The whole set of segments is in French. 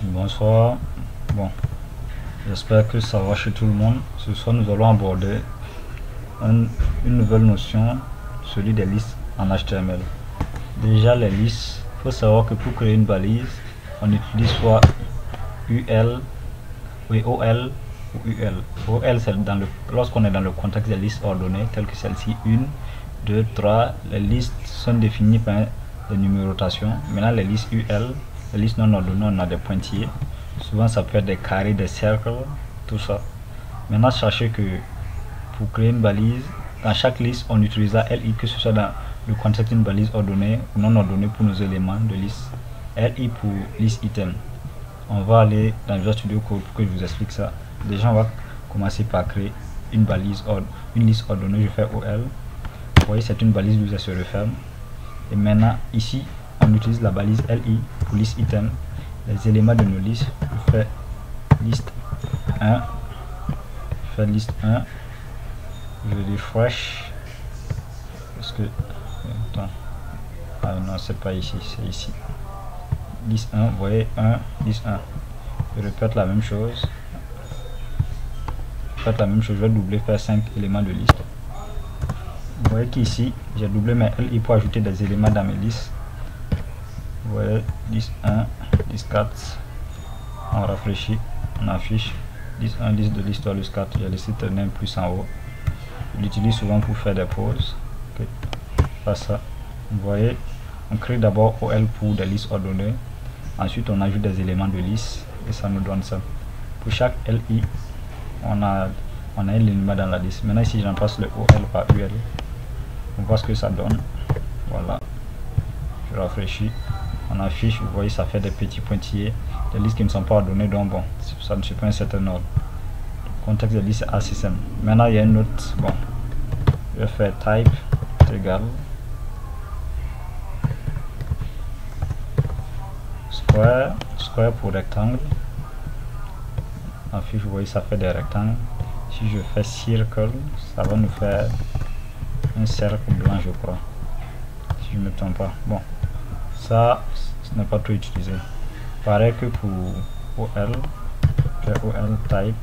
Bonsoir. Bon, j'espère que ça va chez tout le monde. Ce soir, nous allons aborder une nouvelle notion, celui des listes en HTML. Déjà, les listes, il faut savoir que pour créer une balise, on utilise soit UL, oui, OL ou UL. OL, c'est lorsqu'on est dans le contexte des listes ordonnées, telles que celle-ci, 1, 2, 3. Les listes sont définies par des numérotations. Maintenant, les listes UL, les listes non ordonnées, on a des pointillés. Souvent, ça peut être des carrés, des cercles, tout ça. Maintenant, sachez que pour créer une balise, dans chaque liste, on utilisera LI, que ce soit dans le contexte d'une balise ordonnée ou non ordonnée pour nos éléments de liste. LI pour liste item. On va aller dans Visual Studio Code pour que je vous explique ça. Déjà, on va commencer par créer une balise, une liste ordonnée. Je fais OL. Vous voyez, c'est une balise d'où elle se referme. Et maintenant, ici, on utilise la balise LI pour liste item. Les éléments de nos listes, je fais liste 1. Je fais liste 1. Je refresh. Parce que. Attends. Ah non, c'est pas ici, c'est ici. Liste 1, vous voyez, 1, liste 1. Je répète la même chose. Je vais doubler, faire 5 éléments de liste. Vous voyez qu'ici, j'ai doublé mes LI pour ajouter des éléments dans mes listes. Vous voyez, liste 1, liste 4. On rafraîchit, on affiche. Liste 1, liste 2, liste 3, liste 4. J'ai laissé tourner plus en haut. Je l'utilise souvent pour faire des pauses. Okay. Pas ça. Vous voyez, on crée d'abord OL pour des listes ordonnées. Ensuite, on ajoute des éléments de liste et ça nous donne ça. Pour chaque LI, on a un élément dans la liste. Maintenant, ici, je remplace le OL par UL. On voit ce que ça donne. Voilà. Je rafraîchis. On affiche. Vous voyez, ça fait des petits pointillés. Des listes qui ne sont pas ordonnées. Donc, bon, ça ne suit pas un certain ordre. Le contexte de liste est assez simple. Maintenant, il y a une autre. Bon, je vais faire type égal square pour rectangle. Affiche, vous voyez, ça fait des rectangles. Si je fais circle, ça va nous faire un cercle blanc, je crois, si je ne me trompe pas. Bon, ça, ce n'est pas trop utilisé. Pareil que pour OL, je fais OL type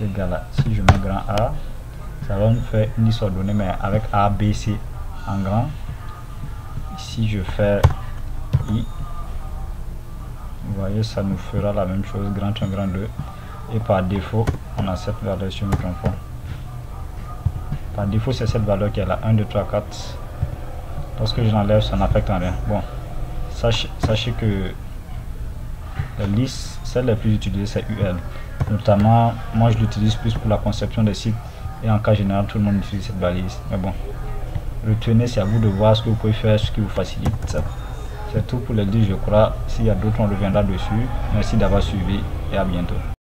est égal à, si je mets grand A, ça va nous faire une liste ordonnée, mais avec A, B, C en grand. Si je fais I, vous voyez, ça nous fera la même chose, grand 1, grand 2. Et par défaut, on a cette valeur, si je me trompe pas. Par défaut, c'est cette valeur qui est là, 1, 2, 3, 4. Lorsque je l'enlève, ça n'affecte en rien. Bon, sachez que les listes, celles les plus utilisées, c'est UL. Notamment, moi je l'utilise plus pour la conception des sites. Et en cas général, tout le monde utilise cette balise. Mais bon, retenez, c'est à vous de voir ce que vous pouvez faire, ce qui vous facilite. C'est tout pour les listes, je crois. S'il y a d'autres, on reviendra dessus. Merci d'avoir suivi et à bientôt.